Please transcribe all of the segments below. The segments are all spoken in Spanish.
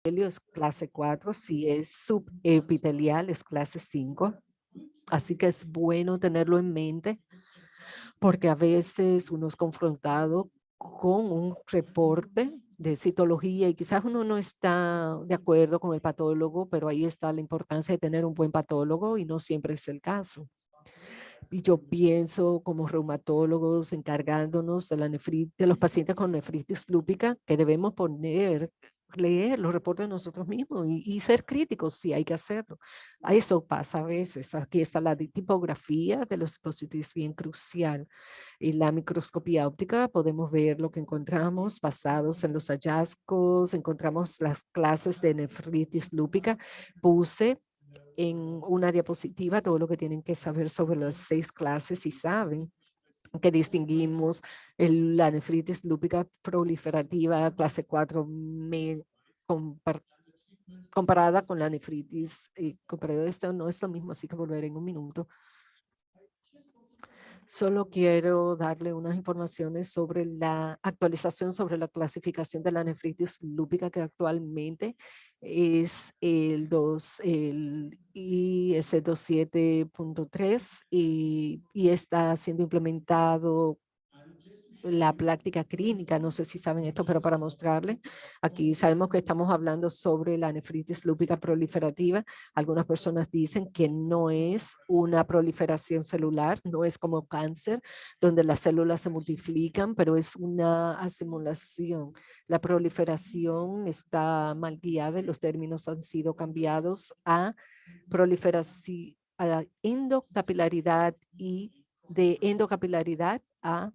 es clase 4, si es subepitelial es clase 5. Así que es bueno tenerlo en mente porque a veces uno es confrontado con un reporte de citología y quizás uno no está de acuerdo con el patólogo, pero ahí está la importancia de tener un buen patólogo y no siempre es el caso. Y yo pienso como reumatólogos encargándonos de, de los pacientes con nefritis lúpica que debemos leer los reportes nosotros mismos y ser críticos si hay que hacerlo. Eso pasa a veces. Aquí está la tipografía de los dispositivos bien crucial. En la microscopía óptica podemos ver lo que encontramos basados en los hallazgos. Encontramos las clases de nefritis lúpica. Puse en una diapositiva todo lo que tienen que saber sobre las 6 clases y saben que distinguimos la nefritis lúpica proliferativa clase 4 comparada con la nefritis. Comparado esto no es lo mismo, así que volveré en un minuto. Solo quiero darle unas informaciones sobre la actualización sobre la clasificación de la nefritis lúpica que actualmente es el IS27.3 y está siendo implementado la práctica clínica. No sé si saben esto, pero para mostrarles, aquí sabemos que estamos hablando sobre la nefritis lúpica proliferativa. Algunas personas dicen que no es una proliferación celular, no es como cáncer, donde las células se multiplican, pero es una asimulación. La proliferación está mal guiada, los términos han sido cambiados a proliferación, a endocapilaridad y de endocapilaridad a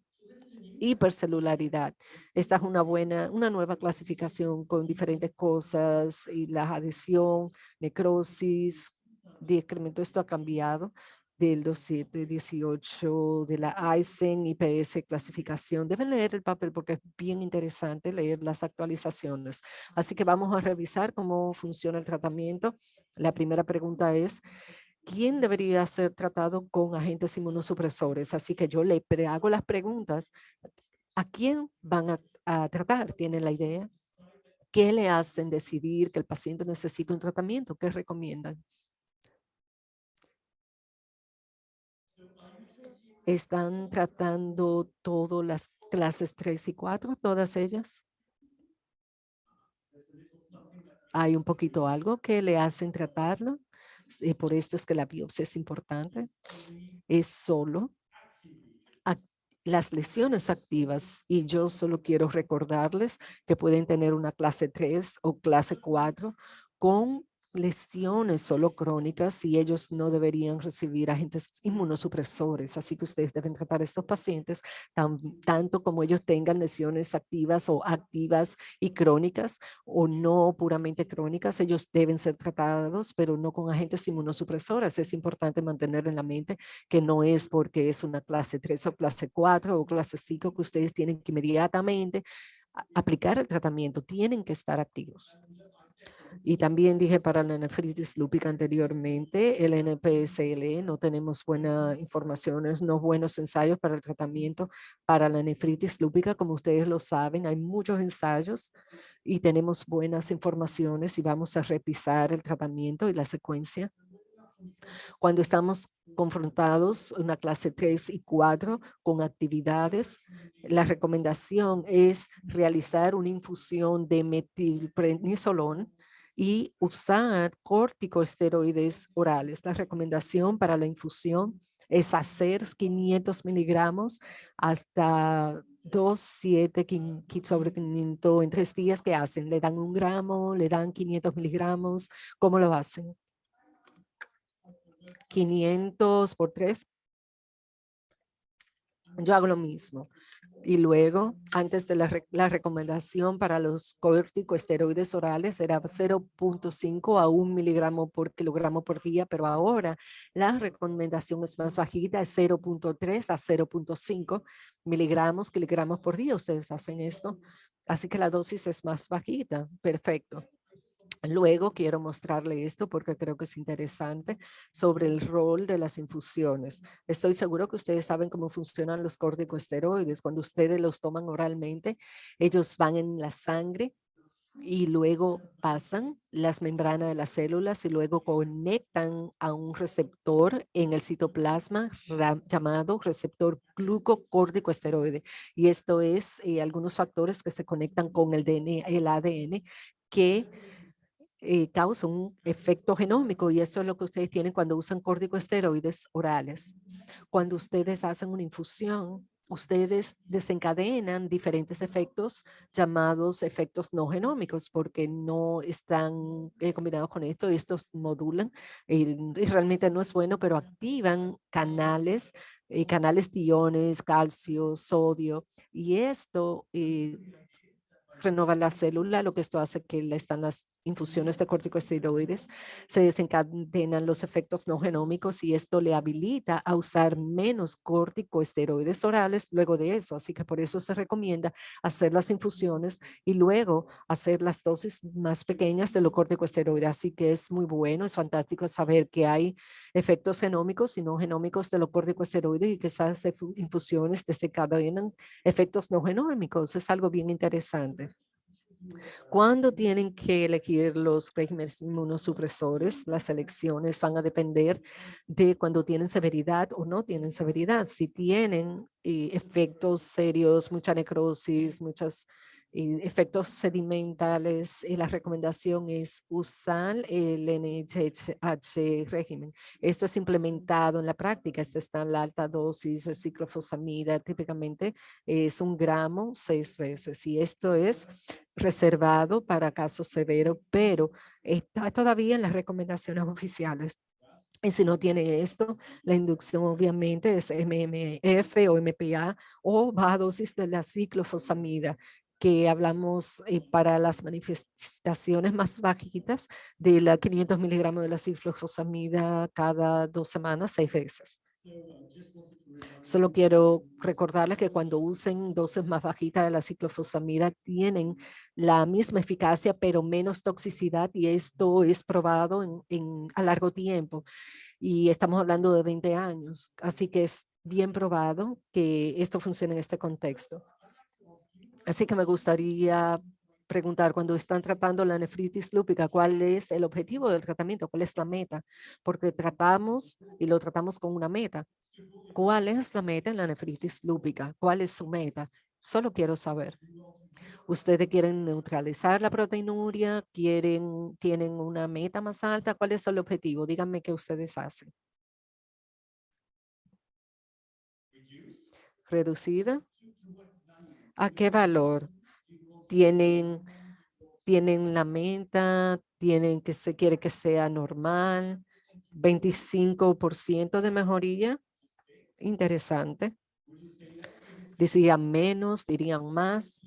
hipercelularidad. Esta es una nueva clasificación con diferentes cosas y la adhesión, necrosis, decremento. Esto ha cambiado del 2718 de la Eisen IPS clasificación. Deben leer el papel porque es bien interesante leer las actualizaciones. Así que vamos a revisar cómo funciona el tratamiento. La primera pregunta es, ¿quién debería ser tratado con agentes inmunosupresores? Así que yo le hago las preguntas. ¿A quién van a tratar? ¿Tienen la idea? ¿Qué le hacen decidir que el paciente necesita un tratamiento? ¿Qué recomiendan? ¿Están tratando todas las clases 3 y 4, todas ellas? ¿Hay un poquito algo que le hacen tratarlo? Por esto es que la biopsia es importante. Es solo las lesiones activas y yo solo quiero recordarles que pueden tener una clase 3 o clase 4 con lesiones solo crónicas y ellos no deberían recibir agentes inmunosupresores. Así que ustedes deben tratar a estos pacientes tanto como ellos tengan lesiones activas o activas y crónicas o no puramente crónicas. Ellos deben ser tratados, pero no con agentes inmunosupresores. Es importante mantener en la mente que no es porque es una clase 3 o clase 4 o clase 5 que ustedes tienen que inmediatamente aplicar el tratamiento. Tienen que estar activos. Y también dije para la nefritis lúpica anteriormente, el NPSL, no tenemos buenas informaciones, no buenos ensayos para el tratamiento para la nefritis lúpica. Como ustedes lo saben, hay muchos ensayos y tenemos buenas informaciones y vamos a revisar el tratamiento y la secuencia. Cuando estamos confrontados una clase 3 y 4 con actividades, la recomendación es realizar una infusión de metilprednisolón y usar corticosteroides orales. La recomendación para la infusión es hacer 500 miligramos hasta 2, 7 sobre 500 en 3 días. ¿Qué hacen? ¿Le dan 1 gramo? ¿Le dan 500 miligramos? ¿Cómo lo hacen? 500 por 3. Yo hago lo mismo. Y luego, antes de la recomendación para los corticosteroides orales era 0.5 a 1 miligramo por kilogramo por día, pero ahora la recomendación es más bajita, es 0.3 a 0.5 miligramos kilogramos por día. Ustedes hacen esto. Así que la dosis es más bajita. Perfecto. Luego quiero mostrarle esto porque creo que es interesante sobre el rol de las infusiones. Estoy seguro que ustedes saben cómo funcionan los corticosteroides. Cuando ustedes los toman oralmente, ellos van en la sangre y luego pasan las membranas de las células y luego conectan a un receptor en el citoplasma llamado receptor glucocorticosteroide. Y esto es algunos factores que se conectan con el el ADN que causa un efecto genómico, y eso es lo que ustedes tienen cuando usan corticosteroides orales. Cuando ustedes hacen una infusión, ustedes desencadenan diferentes efectos llamados efectos no genómicos porque no están combinados con esto, y estos modulan y realmente no es bueno, pero activan canales de iones, calcio, sodio, y esto renova la célula. Lo que esto hace que están las infusiones de corticosteroides, se desencadenan los efectos no genómicos y esto le habilita a usar menos corticosteroides orales luego de eso. Así que por eso se recomienda hacer las infusiones y luego hacer las dosis más pequeñas de los corticosteroides. Así que es muy bueno, es fantástico saber que hay efectos genómicos y no genómicos de los corticosteroides y que esas infusiones desencadenan efectos no genómicos. Es algo bien interesante. Cuando tienen que elegir los regímenes inmunosupresores, las elecciones van a depender de cuando tienen severidad o no tienen severidad. Si tienen efectos serios, mucha necrosis, muchos efectos sedimentales, la recomendación es usar el NHH régimen. Esto es implementado en la práctica. Esta está en la alta dosis de ciclofosfamida. Típicamente es 1 gramo 6 veces. Y esto es reservado para casos severos, pero está todavía en las recomendaciones oficiales. Y si no tiene esto, la inducción obviamente es MMF o MPA o baja dosis de la ciclofosfamida, que hablamos para las manifestaciones más bajitas de la 500 miligramos de la ciclofosfamida cada 2 semanas, 6 veces. Solo quiero recordarles que cuando usen dosis más bajitas de la ciclofosfamida tienen la misma eficacia pero menos toxicidad, y esto es probado a largo tiempo y estamos hablando de 20 años. Así que es bien probado que esto funcione en este contexto. Así que me gustaría preguntar, cuando están tratando la nefritis lúpica, ¿cuál es el objetivo del tratamiento? ¿Cuál es la meta? Porque tratamos y lo tratamos con una meta. ¿Cuál es la meta en la nefritis lúpica? ¿Cuál es su meta? Solo quiero saber. ¿Ustedes quieren neutralizar la proteinuria? ¿Tienen una meta más alta? ¿Cuál es el objetivo? Díganme qué ustedes hacen. ¿Reducida? ¿A qué valor? ¿Tienen, tienen la meta? ¿Tienen que se quiere que sea normal? ¿25% de mejoría? Interesante. ¿Dirían menos? ¿Dirían más?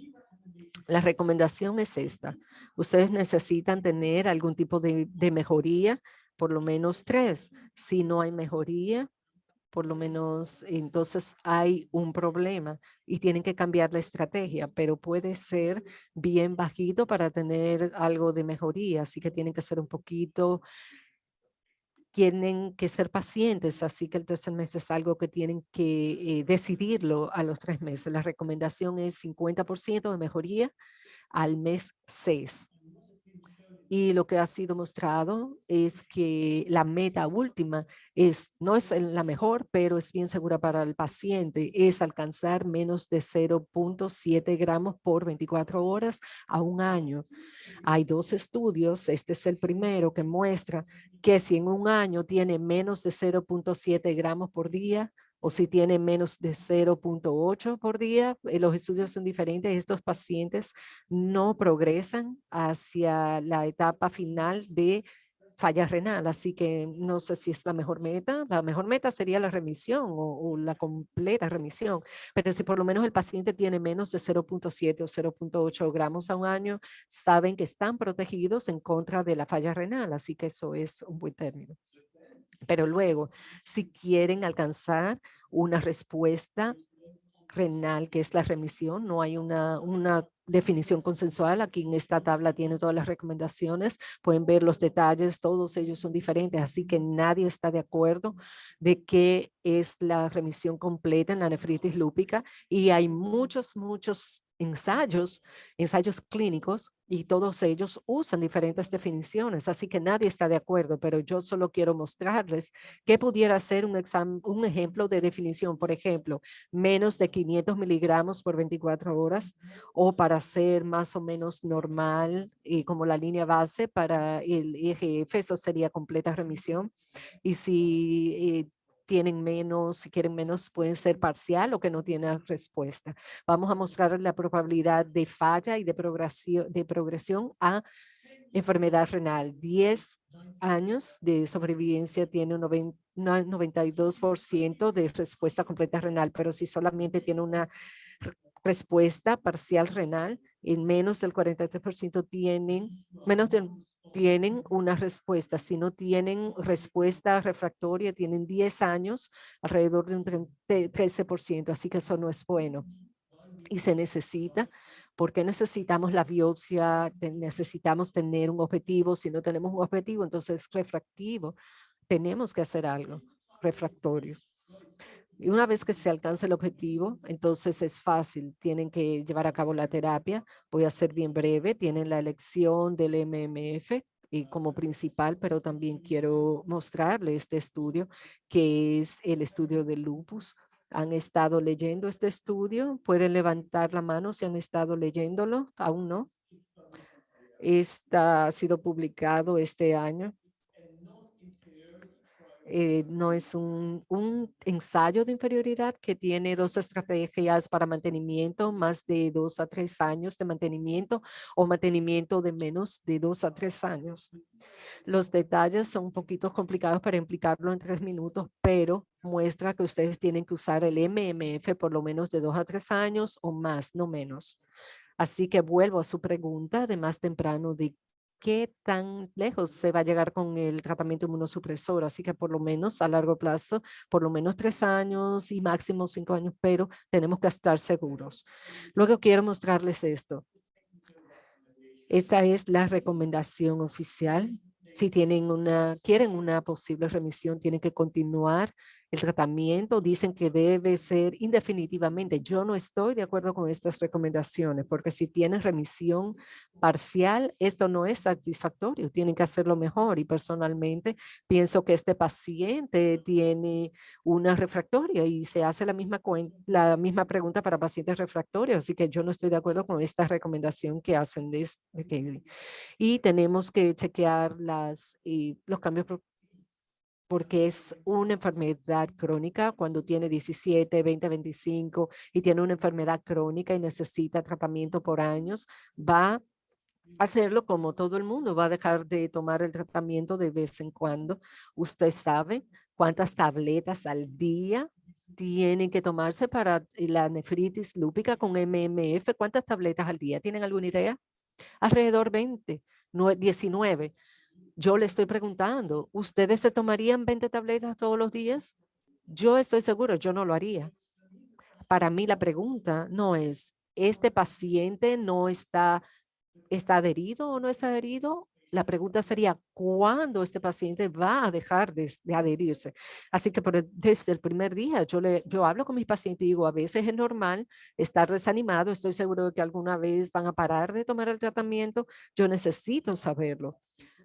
La recomendación es esta. Ustedes necesitan tener algún tipo de mejoría, por lo menos 3. Si no hay mejoría, por lo menos entonces hay un problema y tienen que cambiar la estrategia, pero puede ser bien bajito para tener algo de mejoría, así que tienen que ser un poquito, tienen que ser pacientes, así que el tercer mes es algo que tienen que decidirlo a los 3 meses. La recomendación es 50% de mejoría al mes 6. Y lo que ha sido mostrado es que la meta última no es la mejor, pero es bien segura para el paciente, es alcanzar menos de 0.7 gramos por 24 horas a 1 año. Hay 2 estudios, este es el primero, que muestra que si en 1 año tiene menos de 0.7 gramos por día, o si tiene menos de 0.8 por día, los estudios son diferentes. Estos pacientes no progresan hacia la etapa final de falla renal, así que no sé si es la mejor meta. La mejor meta sería la remisión o la completa remisión, pero si por lo menos el paciente tiene menos de 0.7 o 0.8 gramos a 1 año, saben que están protegidos en contra de la falla renal, así que eso es un buen término. Pero luego, si quieren alcanzar una respuesta renal, que es la remisión, no hay una definición consensual. Aquí en esta tabla tiene todas las recomendaciones. Pueden ver los detalles, todos ellos son diferentes, así que nadie está de acuerdo de qué es la remisión completa en la nefritis lúpica, y hay muchos ensayos clínicos, y todos ellos usan diferentes definiciones, así que nadie está de acuerdo, pero yo solo quiero mostrarles que pudiera ser un ejemplo de definición. Por ejemplo, menos de 500 miligramos por 24 horas, o para ser más o menos normal y como la línea base para el EGF, eso sería completa remisión. Y si tienen menos, si quieren menos, pueden ser parcial o que no tienen respuesta. Vamos a mostrar la probabilidad de falla y de progresión a enfermedad renal. 10 años de sobrevivencia tiene un 92% de respuesta completa renal, pero si solamente tiene una respuesta parcial renal, en menos del 43% tienen una respuesta. Si no tienen respuesta refractoria, tienen 10 años, alrededor de un 13%, así que eso no es bueno. Y se necesita, porque necesitamos la biopsia, necesitamos tener un objetivo. Si no tenemos un objetivo, entonces refractivo, tenemos que hacer algo refractorio. Y una vez que se alcanza el objetivo, entonces es fácil. Tienen que llevar a cabo la terapia. Voy a ser bien breve. Tienen la elección del MMF y como principal, pero también quiero mostrarle este estudio, que es el estudio del lupus. ¿Han estado leyendo este estudio? Pueden levantar la mano si han estado leyéndolo. ¿Aún no? Ha sido publicado este año. No es un ensayo de inferioridad que tiene 2 estrategias para mantenimiento, más de 2 a 3 años de mantenimiento, o mantenimiento de menos de 2 a 3 años. Los detalles son un poquito complicados para implicarlo en 3 minutos, pero muestra que ustedes tienen que usar el MMF por lo menos de 2 a 3 años o más, no menos. Así que vuelvo a su pregunta de más temprano de qué tan lejos se va a llegar con el tratamiento inmunosupresor. Así que por lo menos a largo plazo, por lo menos 3 años y máximo 5 años, pero tenemos que estar seguros. Luego quiero mostrarles esto. Esta es la recomendación oficial. Si quieren una posible remisión, tienen que continuar el tratamiento. Dicen que debe ser indefinitivamente. Yo no estoy de acuerdo con estas recomendaciones, porque si tienen remisión parcial, esto no es satisfactorio. Tienen que hacerlo mejor. Y personalmente pienso que este paciente tiene una refractoria y se hace la misma pregunta para pacientes refractorios. Así que yo no estoy de acuerdo con esta recomendación que hacen y tenemos que chequear los cambios porque es una enfermedad crónica. Cuando tiene 17, 20, 25 y tiene una enfermedad crónica y necesita tratamiento por años, va a hacerlo como todo el mundo, va a dejar de tomar el tratamiento de vez en cuando. Usted sabe cuántas tabletas al día tienen que tomarse para la nefritis lúpica con MMF. ¿Cuántas tabletas al día? ¿Tienen alguna idea? Alrededor 20, 19. Yo le estoy preguntando, ¿ustedes se tomarían 20 tabletas todos los días? Yo estoy seguro, yo no lo haría. Para mí la pregunta no es, ¿este paciente no está adherido o no está adherido? La pregunta sería, ¿cuándo este paciente va a dejar de adherirse? Así que desde el primer día yo hablo con mis pacientes y digo, a veces es normal estar desanimado. Estoy seguro de que alguna vez van a parar de tomar el tratamiento. Yo necesito saberlo.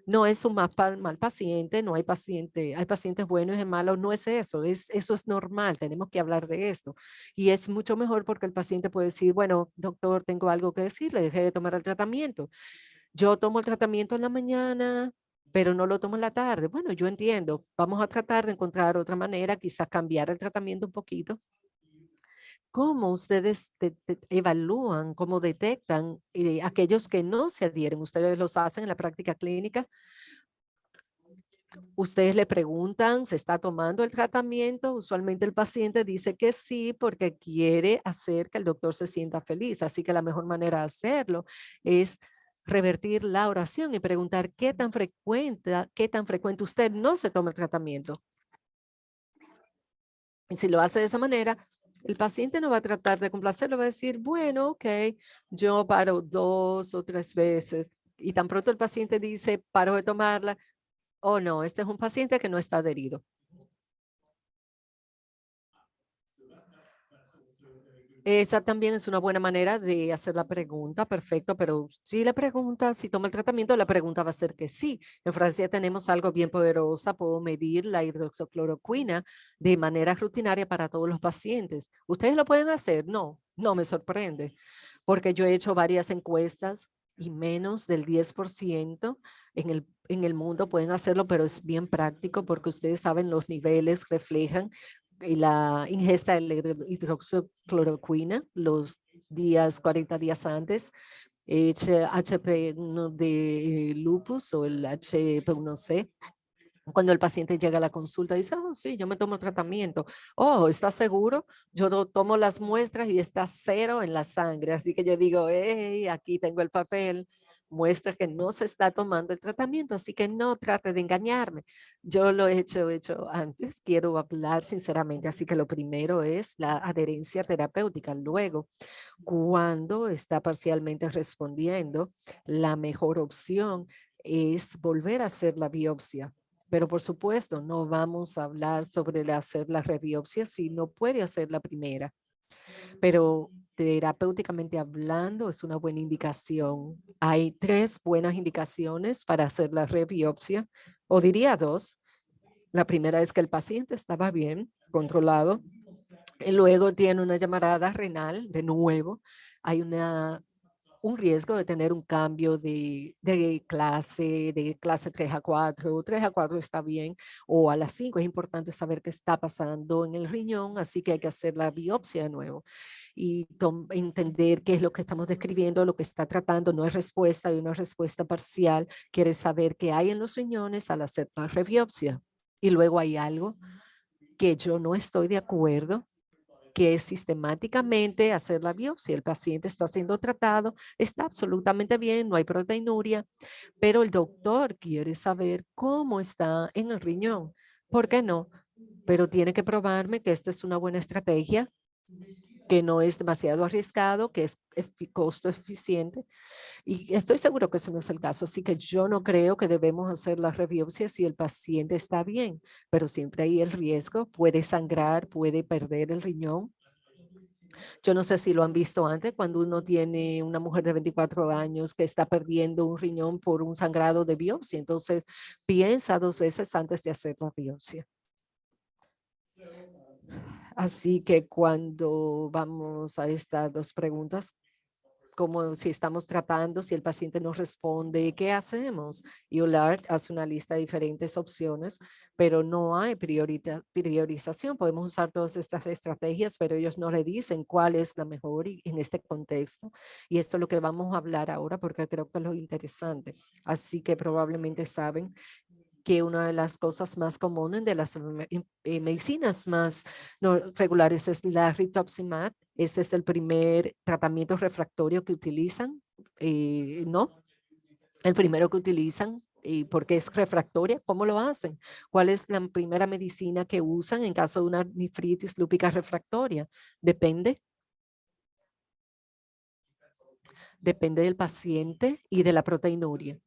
No es un mal paciente, no hay hay pacientes buenos y malos, no es eso, eso es normal, tenemos que hablar de esto. Y es mucho mejor porque el paciente puede decir, bueno, doctor, tengo algo que decirle, dejé de tomar el tratamiento. Yo tomo el tratamiento en la mañana, pero no lo tomo en la tarde. Bueno, yo entiendo, vamos a tratar de encontrar otra manera, quizás cambiar el tratamiento un poquito. ¿Cómo ustedes evalúan, cómo detectan aquellos que no se adhieren? ¿Ustedes los hacen en la práctica clínica? Ustedes le preguntan, ¿se está tomando el tratamiento? Usualmente el paciente dice que sí porque quiere hacer que el doctor se sienta feliz. Así que la mejor manera de hacerlo es revertir la oración y preguntar qué tan frecuente usted no se toma el tratamiento. Y si lo hace de esa manera, el paciente no va a tratar de complacerlo, va a decir, bueno, ok, yo paro 2 o 3 veces. Y tan pronto el paciente dice, paro de tomarla, oh no, este es un paciente que no está adherido. Esa también es una buena manera de hacer la pregunta, perfecto, pero si la pregunta, si toma el tratamiento, la pregunta va a ser que sí. En Francia tenemos algo bien poderosa, puedo medir la hidroxicloroquina de manera rutinaria para todos los pacientes. ¿Ustedes lo pueden hacer? No, no me sorprende, porque yo he hecho varias encuestas y menos del 10% en el mundo pueden hacerlo, pero es bien práctico porque ustedes saben los niveles reflejan y la ingesta de la hidroxicloroquina los 40 días antes, HP1 de lupus o el HP1C. Cuando el paciente llega a la consulta, dice, oh, sí, yo me tomo el tratamiento. Oh, ¿estás seguro? Yo tomo las muestras y está cero en la sangre. Así que yo digo, hey, aquí tengo el papel, muestra que no se está tomando el tratamiento, así que no trate de engañarme. Yo lo he hecho antes, quiero hablar sinceramente, así que lo primero es la adherencia terapéutica. Luego, cuando está parcialmente respondiendo, la mejor opción es volver a hacer la biopsia. Pero por supuesto, no vamos a hablar sobre hacer la rebiopsia si no puede hacer la primera. Pero terapéuticamente hablando es una buena indicación. Hay 3 buenas indicaciones para hacer la rebiopsia, o diría 2. La primera es que el paciente estaba bien, controlado, y luego tiene una llamarada renal de nuevo. Hay un riesgo de tener un cambio de clase 3 a 4. 3 a 4 está bien, o a las 5 es importante saber qué está pasando en el riñón, así que hay que hacer la biopsia de nuevo y entender qué es lo que estamos describiendo, lo que está tratando, no es respuesta, hay una respuesta parcial, quiere saber qué hay en los riñones al hacer la rebiopsia. Y luego hay algo que yo no estoy de acuerdo, que es sistemáticamente hacer la biopsia. El paciente está siendo tratado, está absolutamente bien, no hay proteinuria, pero el doctor quiere saber cómo está en el riñón. ¿Por qué no? Pero tiene que probarme que esta es una buena estrategia, que no es demasiado arriesgado, que es costo eficiente. Y estoy seguro que eso no es el caso. Así que yo no creo que debemos hacer la rebiopsia si el paciente está bien, pero siempre hay el riesgo, puede sangrar, puede perder el riñón. Yo no sé si lo han visto antes, cuando uno tiene una mujer de 24 años que está perdiendo un riñón por un sangrado de biopsia. Entonces, piensa 2 veces antes de hacer la biopsia. Así que cuando vamos a estas 2 preguntas, como si estamos tratando, si el paciente no responde, ¿qué hacemos? Y ULART hace una lista de diferentes opciones, pero no hay priorización. Podemos usar todas estas estrategias, pero ellos no le dicen cuál es la mejor en este contexto. Y esto es lo que vamos a hablar ahora porque creo que es lo interesante. Así que probablemente saben que una de las cosas más comunes de las medicinas más no regulares es la rituximab. Este es el primer tratamiento refractorio que utilizan, ¿no? El primero que utilizan. ¿Y por qué es refractoria? ¿Cómo lo hacen? ¿Cuál es la primera medicina que usan en caso de una nefritis lúpica refractoria? Depende. Depende del paciente y de la proteinuria.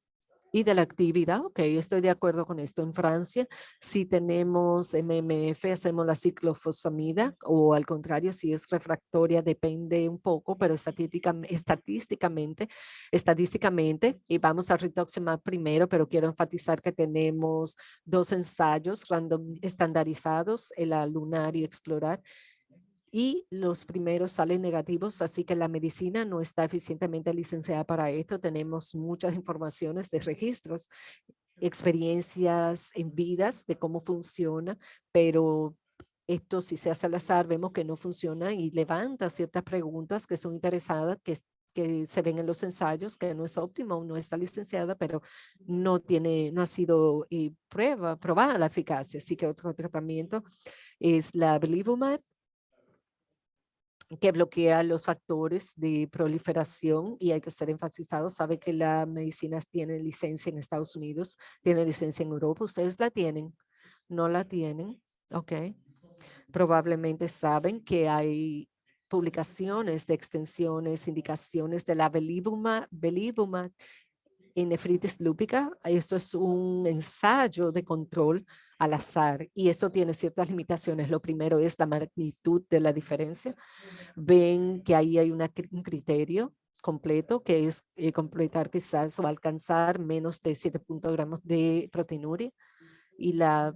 Y de la actividad, ok, estoy de acuerdo con esto. En Francia, si tenemos MMF, hacemos la ciclofosfamida, o al contrario, si es refractoria, depende un poco, pero estadísticamente, y vamos a rituximab primero, pero quiero enfatizar que tenemos 2 ensayos estandarizados, el lunar y explorar, y los primeros salen negativos, así que la medicina no está eficientemente licenciada para esto. Tenemos muchas informaciones de registros, experiencias en vidas de cómo funciona, pero esto si se hace al azar vemos que no funciona y levanta ciertas preguntas que son interesadas, que se ven en los ensayos, que no es óptimo, no está licenciada, pero no ha sido probada la eficacia. Así que otro tratamiento es la belimumab, que bloquea los factores de proliferación, y hay que ser enfatizado. Sabe que las medicinas tienen licencia en Estados Unidos, tienen licencia en Europa. ¿Ustedes la tienen? ¿No la tienen? Ok. Probablemente saben que hay publicaciones de extensiones, indicaciones de la belimumab en nefritis lúpica, esto es un ensayo de control al azar y esto tiene ciertas limitaciones. Lo primero es la magnitud de la diferencia. Ven que ahí hay un criterio completo que es completar quizás o alcanzar menos de 7 gramos de proteinuria y la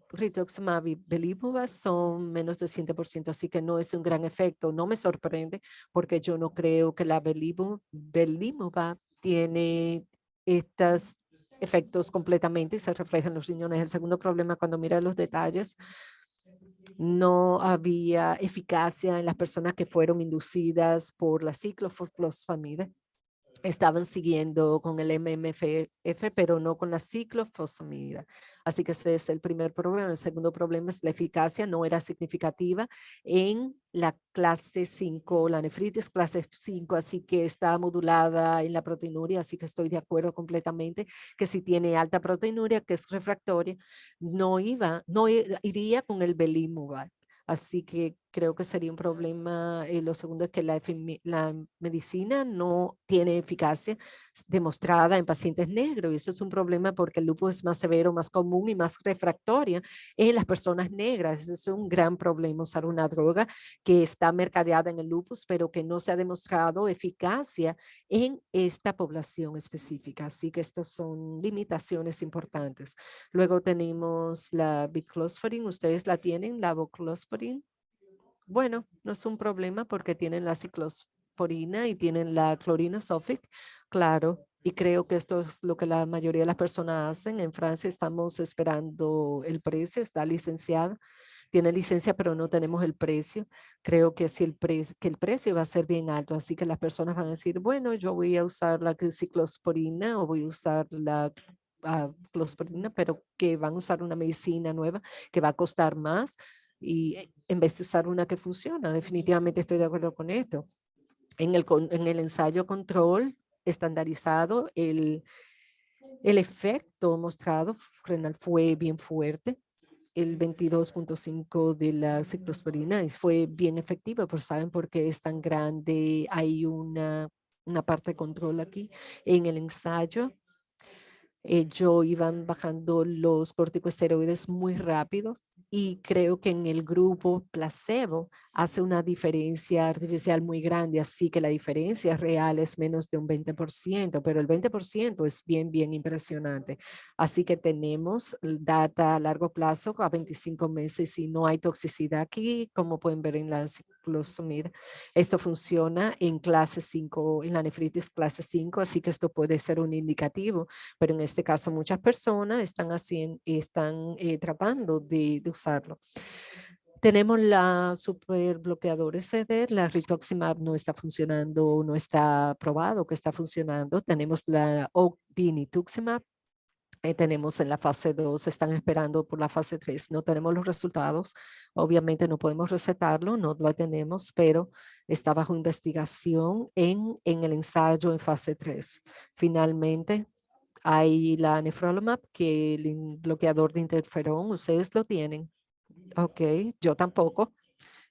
rituximab y belimumab son menos de 100%, así que no es un gran efecto. No me sorprende porque yo no creo que la belimumab tiene estos efectos completamente y se refleja en los riñones. El segundo problema, cuando mira los detalles, no había eficacia en las personas que fueron inducidas por la ciclofosfamida. Estaban siguiendo con el MMF, pero no con la ciclofosfamida. Así que ese es el primer problema. El segundo problema es la eficacia no era significativa en la clase 5, la nefritis clase 5, así que está modulada en la proteinuria, así que estoy de acuerdo completamente que si tiene alta proteinuria, que es refractoria, no iría con el belimumab. Así que creo que sería un problema. Lo segundo es que la medicina no tiene eficacia demostrada en pacientes negros. Y eso es un problema porque el lupus es más severo, más común y más refractoria en las personas negras. Eso es un gran problema, usar una droga que está mercadeada en el lupus, pero que no se ha demostrado eficacia en esta población específica. Así que estas son limitaciones importantes. Luego tenemos la biclosporin. ¿Ustedes la tienen, la voclosporin? Bueno, no es un problema porque tienen la ciclosporina y tienen la clorina sulfic, claro. Y creo que esto es lo que la mayoría de las personas hacen. En Francia estamos esperando el precio, está licenciada, tiene licencia, pero no tenemos el precio. Creo que, si que el precio va a ser bien alto, así que las personas van a decir, bueno, yo voy a usar la ciclosporina o voy a usar la closporina, pero que van a usar una medicina nueva que va a costar más y en vez de usar una que funciona. Definitivamente estoy de acuerdo con esto. En el ensayo control estandarizado, el efecto mostrado renal fue bien fuerte. El 22.5 de la ciclosporina fue bien efectivo, pero ¿saben por qué es tan grande? Hay una parte de control aquí. En el ensayo, ellos iban bajando los corticosteroides muy rápido y creo que en el grupo placebo hace una diferencia artificial muy grande, así que la diferencia real es menos de un 20%, pero el 20% es bien, bien impresionante. Así que tenemos data a largo plazo a 25 meses y no hay toxicidad aquí, como pueden ver en la ciclosamida. Esto funciona en clase 5, en la nefritis clase 5, así que esto puede ser un indicativo, pero en este caso muchas personas están tratando de usarlo. Tenemos la super bloqueadores CD, la rituximab no está funcionando, no está probado que está funcionando. Tenemos la obinutuzumab, tenemos en la fase 2, están esperando por la fase 3, no tenemos los resultados, obviamente no podemos recetarlo, no lo tenemos, pero está bajo investigación en el ensayo en fase 3. Finalmente, hay la nefrolumab, que el bloqueador de interferón, ustedes lo tienen. Ok, yo tampoco.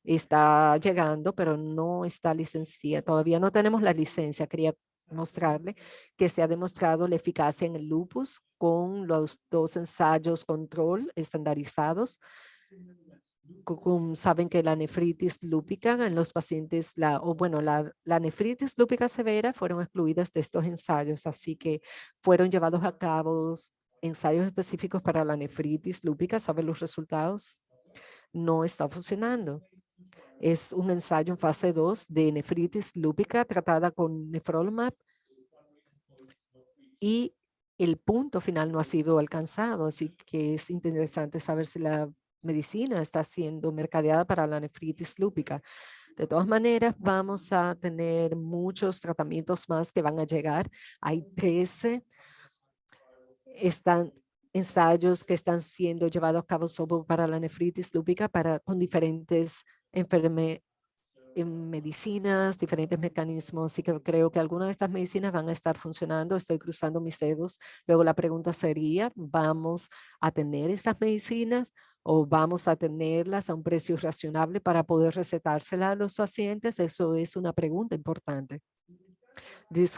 Está llegando, pero no está licenciada. Todavía no tenemos la licencia. Quería mostrarle que se ha demostrado la eficacia en el lupus con los 2 ensayos control estandarizados. Saben que la nefritis lúpica en los pacientes, la nefritis lúpica severa fueron excluidas de estos ensayos, así que fueron llevados a cabo ensayos específicos para la nefritis lúpica. ¿Saben los resultados? No está funcionando. Es un ensayo en fase 2 de nefritis lúpica tratada con nefrolumab y el punto final no ha sido alcanzado, así que es interesante saber si la medicina está siendo mercadeada para la nefritis lúpica. De todas maneras, vamos a tener muchos tratamientos más que van a llegar. Hay 13 ensayos que están siendo llevados a cabo solo para la nefritis lúpica con diferentes en medicinas, diferentes mecanismos, y que creo que algunas de estas medicinas van a estar funcionando. Estoy cruzando mis dedos. Luego la pregunta sería, ¿vamos a tener estas medicinas o vamos a tenerlas a un precio razonable para poder recetárselas a los pacientes? Eso es una pregunta importante.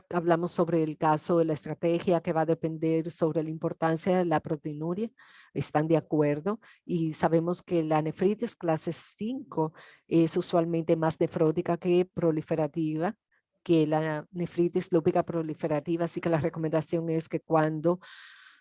Hablamos sobre el caso de la estrategia que va a depender sobre la importancia de la proteinuria. Están de acuerdo y sabemos que la nefritis clase 5 es usualmente más nefrótica que proliferativa, que la nefritis lúpica proliferativa. Así que la recomendación es que cuando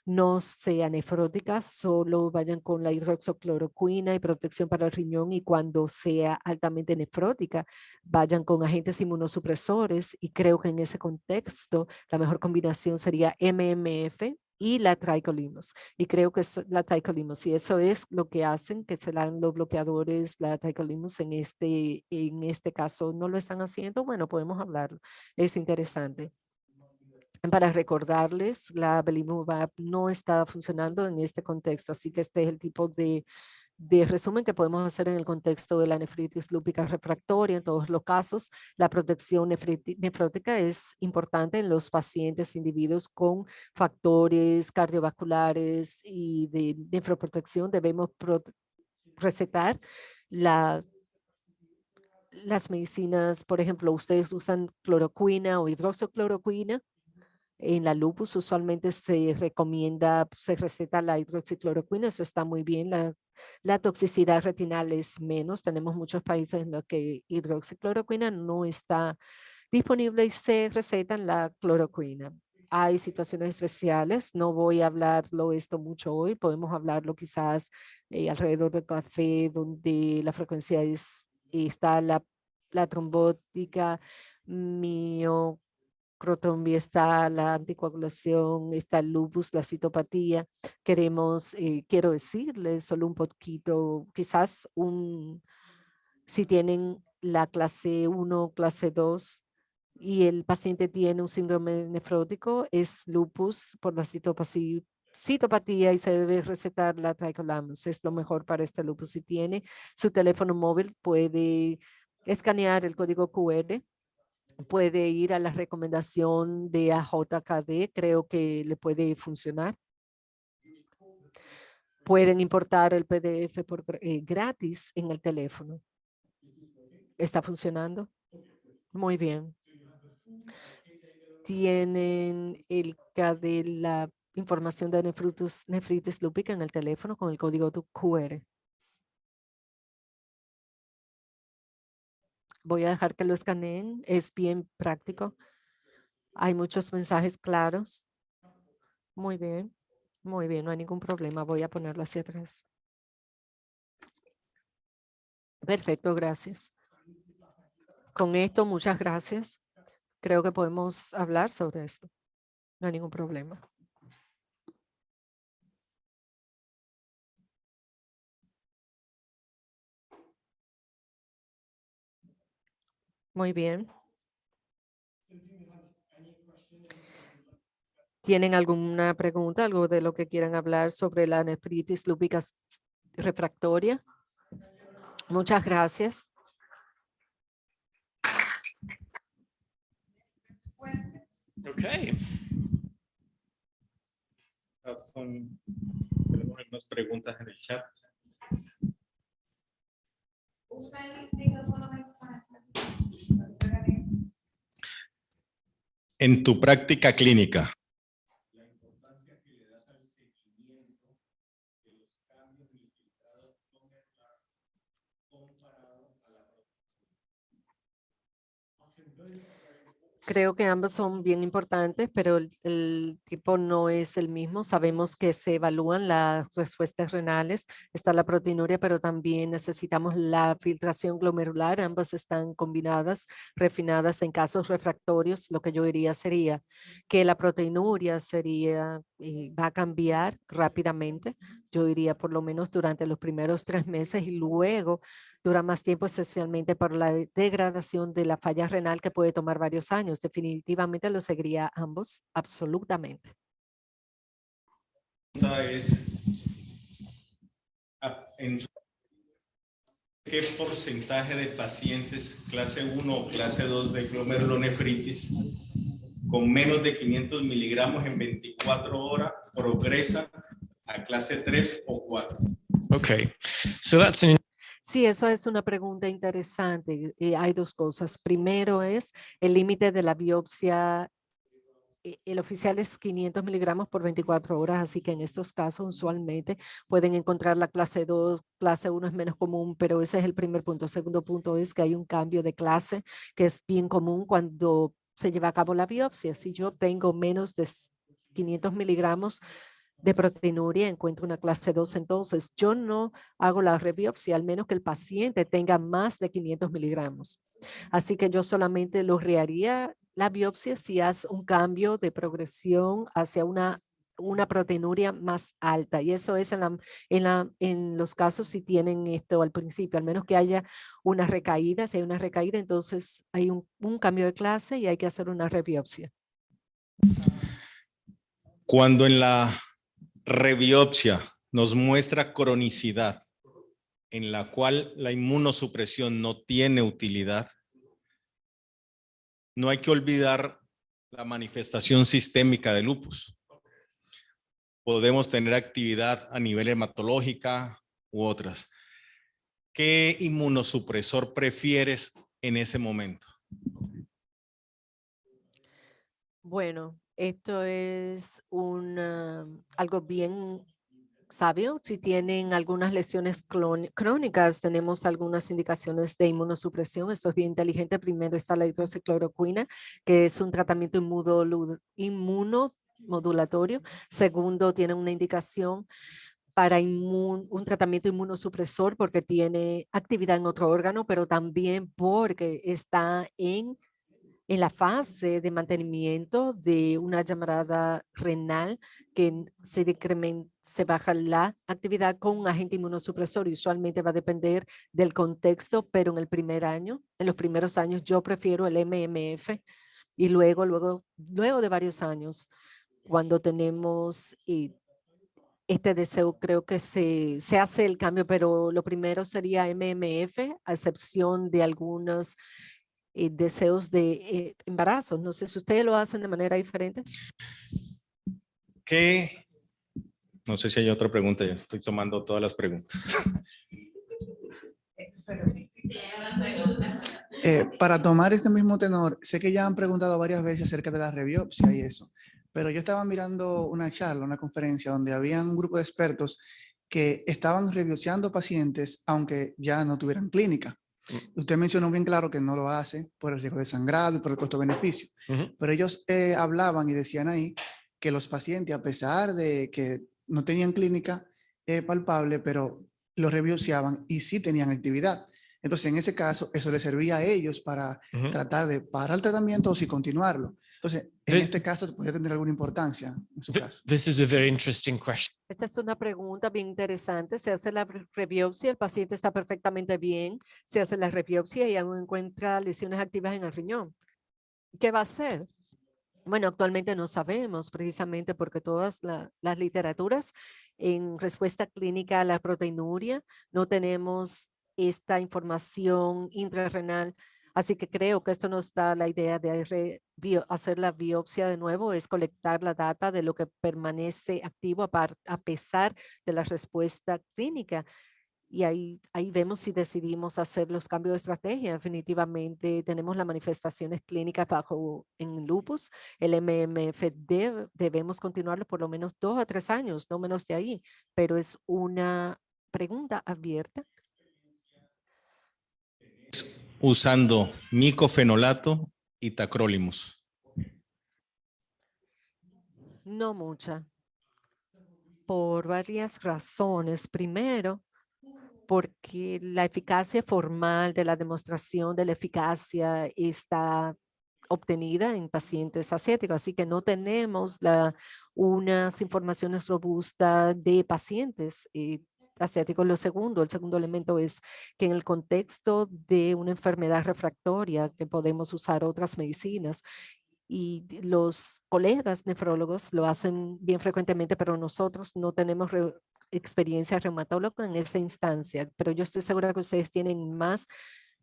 no sea nefrótica, solo vayan con la hidroxicloroquina y protección para el riñón, y cuando sea altamente nefrótica, vayan con agentes inmunosupresores, y creo que en ese contexto la mejor combinación sería MMF y la tacrolimus. Y creo que es la tacrolimus, y eso es lo que hacen, que serán los bloqueadores, la tacrolimus en este caso no lo están haciendo. Bueno, podemos hablarlo. Es interesante. Para recordarles, la belimumab no está funcionando en este contexto, así que este es el tipo de resumen que podemos hacer en el contexto de la nefritis lúpica refractoria. En todos los casos, la protección nefrótica es importante en los pacientes, individuos con factores cardiovasculares y de nefroprotección. Debemos recetar las medicinas. Por ejemplo, ustedes usan cloroquina o hidroxicloroquina. En la lupus usualmente se recomienda, se receta la hidroxicloroquina, eso está muy bien. La toxicidad retinal es menos. Tenemos muchos países en los que hidroxicloroquina no está disponible y se recetan la cloroquina. Hay situaciones especiales, no voy a hablarlo esto mucho hoy, podemos hablarlo quizás alrededor del café, donde la frecuencia está la trombótica, crotombia, está la anticoagulación, está el lupus, la citopatía. Quiero decirles solo un poquito, quizás si tienen la clase 1, clase 2 y el paciente tiene un síndrome nefrótico, es lupus por la citopatía y se debe recetar la tacrolimus. Es lo mejor para este lupus. Si tiene su teléfono móvil, puede escanear el código QR. Puede ir a la recomendación de AJKD, creo que le puede funcionar. Pueden importar el PDF gratis en el teléfono. ¿Está funcionando? Muy bien. Tienen la información de nefritis lúpica en el teléfono con el código QR. Voy a dejar que lo escaneen. Es bien práctico. Hay muchos mensajes claros. Muy bien. Muy bien, no hay ningún problema. Voy a ponerlo hacia atrás. Perfecto, gracias. Con esto, muchas gracias. Creo que podemos hablar sobre esto. No hay ningún problema. Muy bien. ¿Tienen alguna pregunta, algo de lo que quieran hablar sobre la nefritis lúpica refractoria? Muchas gracias. Okay. Tenemos algunas preguntas en el chat. En tu práctica clínica, la importancia que le das al seguimiento de los cambios en el filtrado glomerular comparado a la Creo que ambos son bien importantes, pero el tipo no es el mismo. Sabemos que se evalúan las respuestas renales, está la proteinuria, pero también necesitamos la filtración glomerular. Ambas están combinadas, refinadas en casos refractorios. Lo que yo diría sería que la proteinuria va a cambiar rápidamente. Yo diría por lo menos durante los primeros 3 meses y luego dura más tiempo, esencialmente por la degradación de la falla renal que puede tomar varios años. Definitivamente lo seguiría ambos, absolutamente. ¿Qué porcentaje de pacientes clase 1 o clase 2 de glomerulonefritis con menos de 500 miligramos en 24 horas progresan a clase 3 o 4? Okay, so that's an Sí, eso es una pregunta interesante. Hay dos cosas. Primero es el límite de la biopsia. El oficial es 500 miligramos por 24 horas, así que en estos casos usualmente pueden encontrar la clase 2, clase 1 es menos común, pero ese es el primer punto. El segundo punto es que hay un cambio de clase que es bien común cuando se lleva a cabo la biopsia. Si yo tengo menos de 500 miligramos de proteinuria, encuentro una clase 2, entonces yo no hago la rebiopsia, al menos que el paciente tenga más de 500 miligramos. Así que yo solamente lo haría la biopsia si hace un cambio de progresión hacia una proteinuria más alta. Y eso es en los casos si tienen esto al principio, al menos que haya una recaída. Si hay una recaída, entonces hay un cambio de clase y hay que hacer una rebiopsia. Cuando en la rebiopsia nos muestra cronicidad en la cual la inmunosupresión no tiene utilidad, no hay que olvidar la manifestación sistémica de lupus. Podemos tener actividad a nivel hematológica u otras. ¿Qué inmunosupresor prefieres en ese momento? Bueno, esto es algo bien sabio. Si tienen algunas lesiones crónicas, tenemos algunas indicaciones de inmunosupresión. Esto es bien inteligente. Primero está la hidroxicloroquina, que es un tratamiento inmunomodulatorio. Segundo, tiene una indicación para un tratamiento inmunosupresor porque tiene actividad en otro órgano, pero también porque está en la fase de mantenimiento de una llamarada renal que se baja la actividad con un agente inmunosupresor. Usualmente va a depender del contexto, pero en el primer año, en los primeros años, yo prefiero el MMF y luego de varios años, cuando tenemos este deseo, creo que se hace el cambio, pero lo primero sería MMF, a excepción de algunos deseos de embarazo. No sé si ustedes lo hacen de manera diferente. ¿Qué? No sé si hay otra pregunta, ya estoy tomando todas las preguntas. Para tomar este mismo tenor, sé que ya han preguntado varias veces acerca de la rebiopsia y eso, pero yo estaba mirando una charla, una conferencia donde había un grupo de expertos que estaban rebiopsiando pacientes aunque ya no tuvieran clínica. Usted mencionó bien claro que no lo hace por el riesgo de sangrado y por el costo-beneficio, pero ellos hablaban y decían ahí que los pacientes, a pesar de que no tenían clínica palpable, pero lo rebiopsiaban y sí tenían actividad. Entonces, en ese caso, eso les servía a ellos para tratar de parar el tratamiento o si continuarlo. Entonces, en este caso, podría tener alguna importancia en su caso. This is a very interesting question. Esta es una pregunta bien interesante. Se hace la rebiopsia, el paciente está perfectamente bien. Se hace la rebiopsia y aún encuentra lesiones activas en el riñón. ¿Qué va a hacer? Bueno, actualmente no sabemos precisamente porque todas las literaturas en respuesta clínica a la proteinuria no tenemos esta información intrarrenal. Así que creo que esto nos da la idea de hacer la biopsia de nuevo, es colectar la data de lo que permanece activo a pesar de la respuesta clínica. Y ahí vemos si decidimos hacer los cambios de estrategia. Definitivamente tenemos las manifestaciones clínicas en lupus. El MMF debemos continuarlo por lo menos 2 a 3 años, no menos de ahí. Pero es una pregunta abierta. Usando micofenolato y tacrolimus. No mucha. Por varias razones. Primero, porque la eficacia formal de la demostración de la eficacia está obtenida en pacientes asiáticos, así que no tenemos unas informaciones robustas de pacientes asiáticos. El segundo elemento es que en el contexto de una enfermedad refractoria que podemos usar otras medicinas y los colegas nefrólogos lo hacen bien frecuentemente, pero nosotros no tenemos experiencia reumatóloga en esta instancia, pero yo estoy segura que ustedes tienen más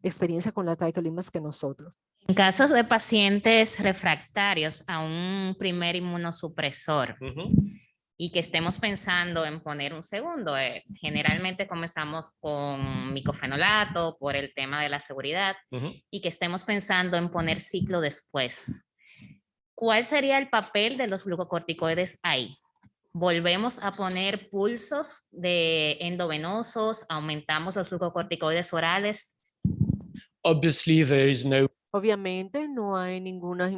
experiencia con la tacrolimus que nosotros. En casos de pacientes refractarios a un primer inmunosupresor, y que estemos pensando en poner un segundo. Generalmente comenzamos con micofenolato por el tema de la seguridad y que estemos pensando en poner ciclo después. ¿Cuál sería el papel de los glucocorticoides ahí? Volvemos a poner pulsos de endovenosos, aumentamos los glucocorticoides orales. Obviously, there is no Obviamente no hay ninguna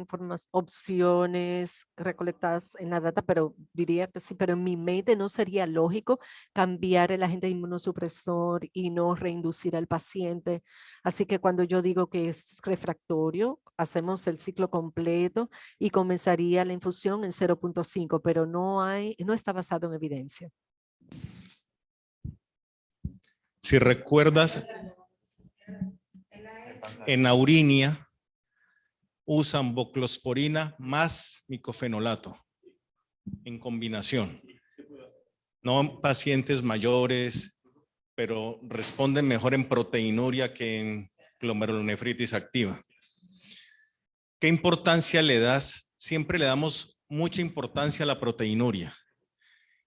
opciones recolectadas en la data, pero diría que sí, pero en mi mente no sería lógico cambiar el agente inmunosupresor y no reinducir al paciente. Así que cuando yo digo que es refractorio, hacemos el ciclo completo y comenzaría la infusión en 0.5, pero no está basado en evidencia. Si recuerdas, en Aurinia usan voclosporina más micofenolato en combinación. No en pacientes mayores, pero responden mejor en proteinuria que en glomerulonefritis activa. ¿Qué importancia le das? Siempre le damos mucha importancia a la proteinuria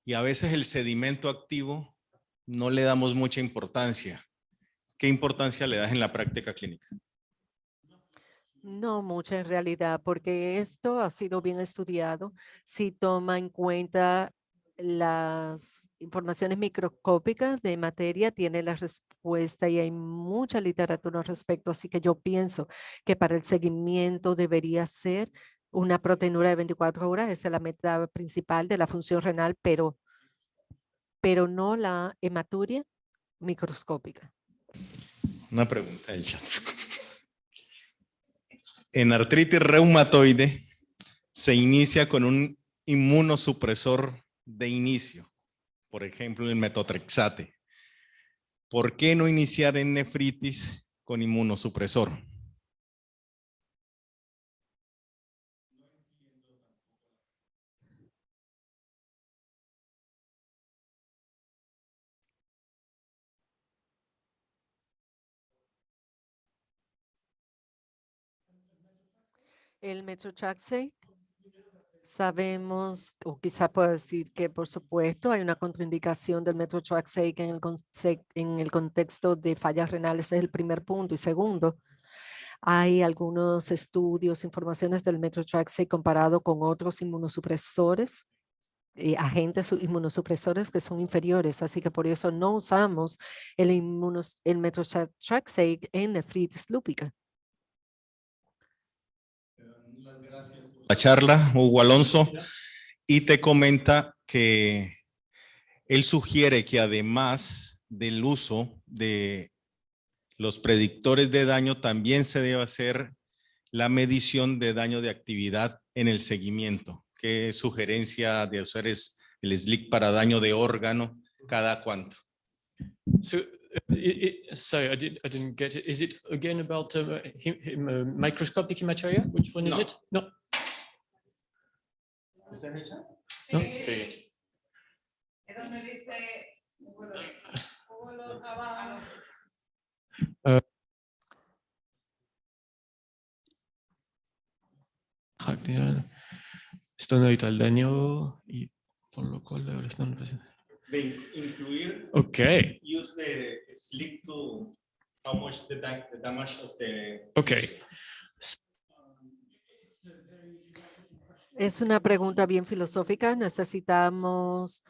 y a veces el sedimento activo no le damos mucha importancia. ¿Qué importancia le das en la práctica clínica? No mucha en realidad, porque esto ha sido bien estudiado. Si toma en cuenta las informaciones microscópicas de materia, tiene la respuesta y hay mucha literatura al respecto. Así que yo pienso que para el seguimiento debería ser una proteinura de 24 horas. Esa es la meta principal de la función renal, pero no la hematuria microscópica. Una pregunta del chat. En artritis reumatoide se inicia con un inmunosupresor de inicio, por ejemplo el metotrexate. ¿Por qué no iniciar en nefritis con inmunosupresor? El methotrexate, sabemos, o quizá puedo decir que por supuesto hay una contraindicación del methotrexate en el contexto de fallas renales, ese es el primer punto. Y segundo, hay algunos estudios, informaciones del methotrexate comparado con otros inmunosupresores, agentes inmunosupresores que son inferiores, así que por eso no usamos el methotrexate en nefritis lúpica. La charla, Hugo Alonso, y te comenta que él sugiere que además del uso de los predictores de daño, también se debe hacer la medición de daño de actividad en el seguimiento. ¿Qué sugerencia de usar es el SLIC para daño de órgano? ¿Cada cuánto? So, sorry, I didn't get it. Is it again about microscopic hematuria? Which one is No. it? No. No. Sí. Es donde dice Esto no evita el daño y por lo cual ahora están De incluir, okay. use the SLIC to how much the damage of the... Okay. Es una pregunta bien filosófica. Necesitamos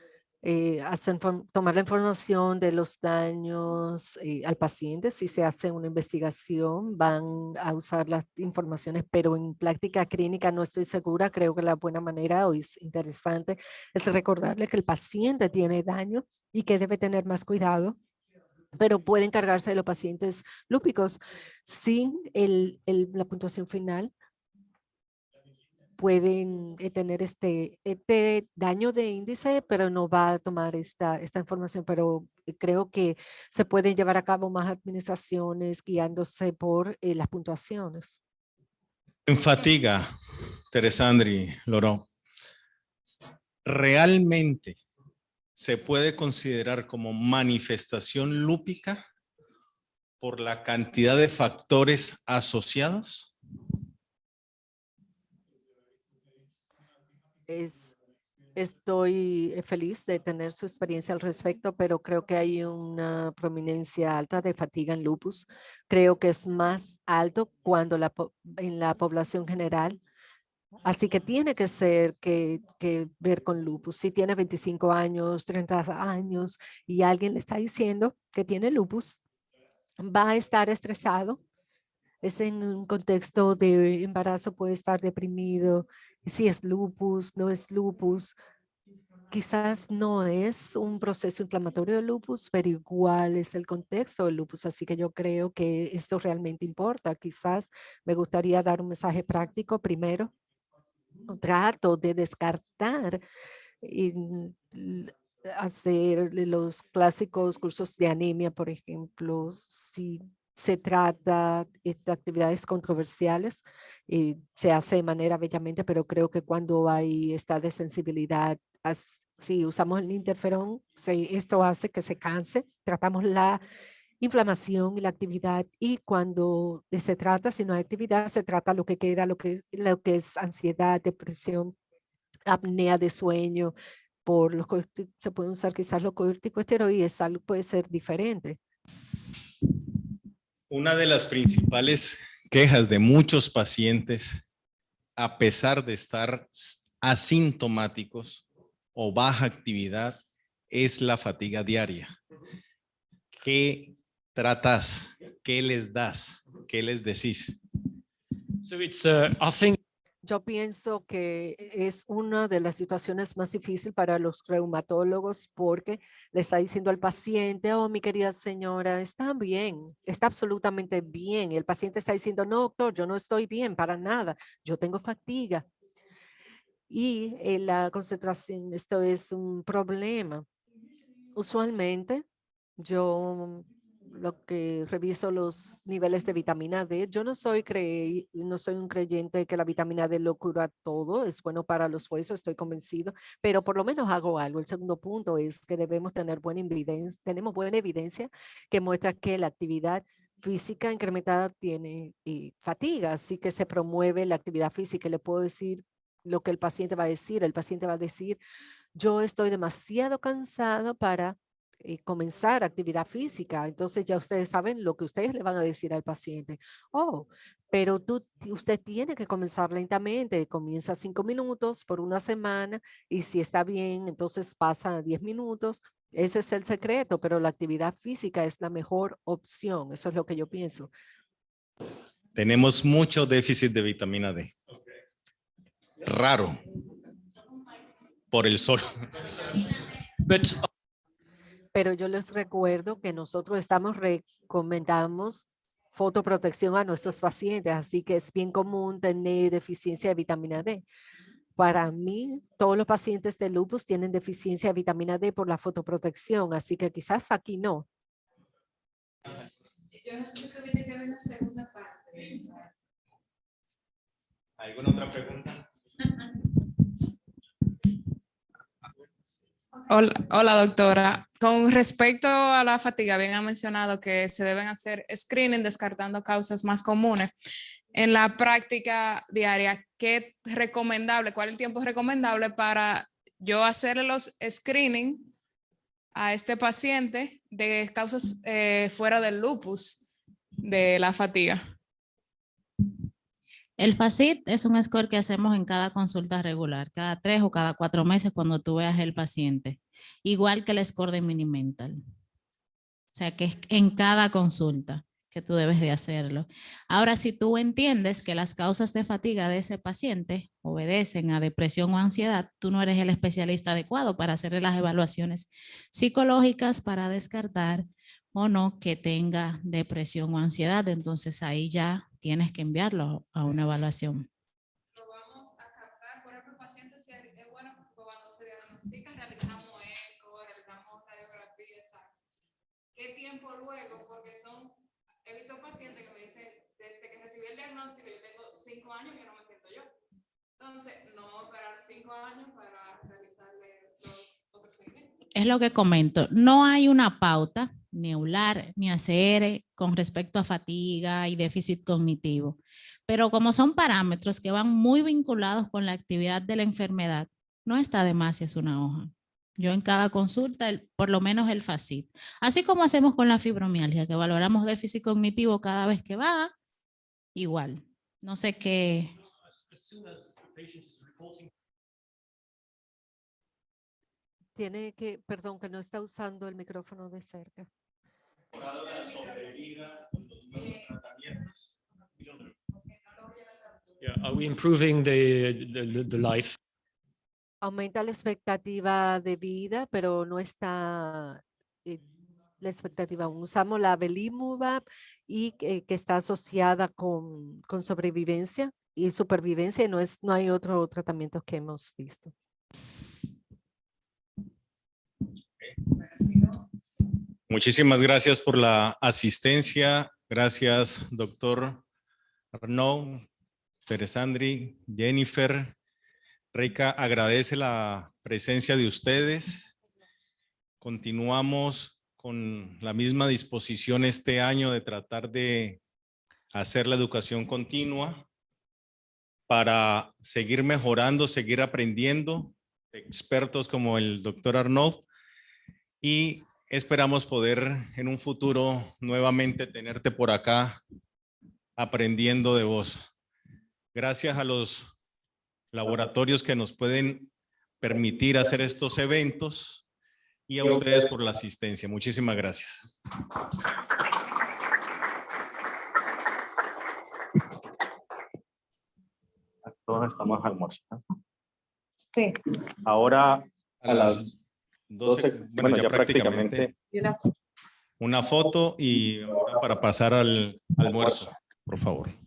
tomar la información de los daños al paciente. Si se hace una investigación, van a usar las informaciones, pero en práctica clínica no estoy segura. Creo que la buena manera, o es interesante, es recordarle que el paciente tiene daño y que debe tener más cuidado, pero puede encargarse de los pacientes lúpicos sin la puntuación final. Pueden tener este daño de índice, pero no va a tomar esta información, pero creo que se pueden llevar a cabo más administraciones guiándose por las puntuaciones. En fatiga, Teresandri Loró, ¿realmente se puede considerar como manifestación lúpica por la cantidad de factores asociados? Es Estoy feliz de tener su experiencia al respecto, pero creo que hay una prominencia alta de fatiga en lupus. Creo que es más alto cuando en la población general. Así que tiene que ser que ver con lupus. Si tiene 25 años, 30 años y alguien le está diciendo que tiene lupus, va a estar estresado. Es en un contexto de embarazo, puede estar deprimido. Si es lupus, no es lupus. Quizás no es un proceso inflamatorio de lupus, pero igual es el contexto del lupus. Así que yo creo que esto realmente importa. Quizás me gustaría dar un mensaje práctico primero. Trato de descartar y hacer los clásicos cursos de anemia, por ejemplo, si se trata de actividades controversiales, se hace de manera bellamente, pero creo que cuando hay esta desensibilidad, si usamos el interferón, esto hace que se canse. Tratamos la inflamación y la actividad, y cuando se trata, si no hay actividad, se trata lo que queda, lo que es ansiedad, depresión, apnea de sueño. Se pueden usar quizás los corticosteroides, algo puede ser diferente. Una de las principales quejas de muchos pacientes, a pesar de estar asintomáticos o baja actividad, es la fatiga diaria. ¿Qué tratas? ¿Qué les das? ¿Qué les decís? So it's, I think Yo pienso que es una de las situaciones más difíciles para los reumatólogos, porque le está diciendo al paciente: oh, mi querida señora, está bien, está absolutamente bien. Y el paciente está diciendo: no, doctor, yo no estoy bien para nada, yo tengo fatiga. Y la concentración, esto es un problema. Usualmente yo lo que reviso los niveles de vitamina D. Yo no soy un creyente de que la vitamina D lo cura todo, es bueno para los huesos, estoy convencido, pero por lo menos hago algo. El segundo punto es que debemos tener tenemos buena evidencia que muestra que la actividad física incrementada tiene fatiga, así que se promueve la actividad física. Le puedo decir lo que el paciente va a decir. El paciente va a decir: yo estoy demasiado cansado para comenzar actividad física. Entonces ya ustedes saben lo que ustedes le van a decir al paciente. Oh, pero usted tiene que comenzar lentamente. Comienza 5 minutos por una semana, y si está bien, entonces pasa a 10 minutos. Ese es el secreto, pero la actividad física es la mejor opción. Eso es lo que yo pienso. Tenemos mucho déficit de vitamina D. Raro. Por el sol. but Pero yo les recuerdo que nosotros recomendamos fotoprotección a nuestros pacientes, así que es bien común tener deficiencia de vitamina D. Para mí, todos los pacientes de lupus tienen deficiencia de vitamina D por la fotoprotección, así que quizás aquí no. Yo no sé si tuviste que ver la segunda parte. ¿Alguna otra pregunta? Hola, doctora. Con respecto a la fatiga, bien ha mencionado que se deben hacer screening descartando causas más comunes. En la práctica diaria, ¿qué recomendable? ¿Cuál es el tiempo recomendable para yo hacerle los screening a este paciente de causas fuera del lupus, de la fatiga? El FACIT es un score que hacemos en cada consulta regular, cada 3 o cada 4 meses cuando tú veas el paciente, igual que el score de Mini-Mental. O sea que es en cada consulta que tú debes de hacerlo. Ahora, si tú entiendes que las causas de fatiga de ese paciente obedecen a depresión o ansiedad, tú no eres el especialista adecuado para hacerle las evaluaciones psicológicas para descartar o no que tenga depresión o ansiedad. Entonces ahí ya tienes que enviarlo a una evaluación. Lo vamos a captar, por ejemplo, pacientes, si es bueno, cuando se diagnostica, realizamos eco, realizamos radiografía, exacto. ¿Qué tiempo luego? Porque he visto pacientes que me dicen, desde que recibí el diagnóstico, yo tengo 5 años que no me siento yo. Entonces, no esperar 5 años para realizarle los otros seguimientos. Es lo que comento, no hay una pauta ni EULAR ni ACR con respecto a fatiga y déficit cognitivo, pero como son parámetros que van muy vinculados con la actividad de la enfermedad, No está de más si es una hoja. Yo en cada consulta, por lo menos el FACIT. Así como hacemos con la fibromialgia, que valoramos déficit cognitivo cada vez que va, igual. No sé qué. Tiene que, perdón, que no está usando el micrófono de cerca. Yeah, are we improving the life? Aumenta la expectativa de vida, pero no está la expectativa aún. Usamos la Belimumab y que está asociada con sobrevivencia y supervivencia. No hay otro tratamiento que hemos visto. Muchísimas gracias por la asistencia. Gracias, doctor Arnaud, Teresandri, Jennifer. Reika agradece la presencia de ustedes. Continuamos con la misma disposición este año de tratar de hacer la educación continua para seguir mejorando, seguir aprendiendo, expertos como el doctor Arnaud, y esperamos poder en un futuro nuevamente tenerte por acá aprendiendo de vos. Gracias a los laboratorios que nos pueden permitir hacer estos eventos y a ustedes por la asistencia. Muchísimas gracias. Todos estamos almorzando. Sí. Ahora a las 12, bueno, ya prácticamente una foto y ahora para pasar al almuerzo, por favor.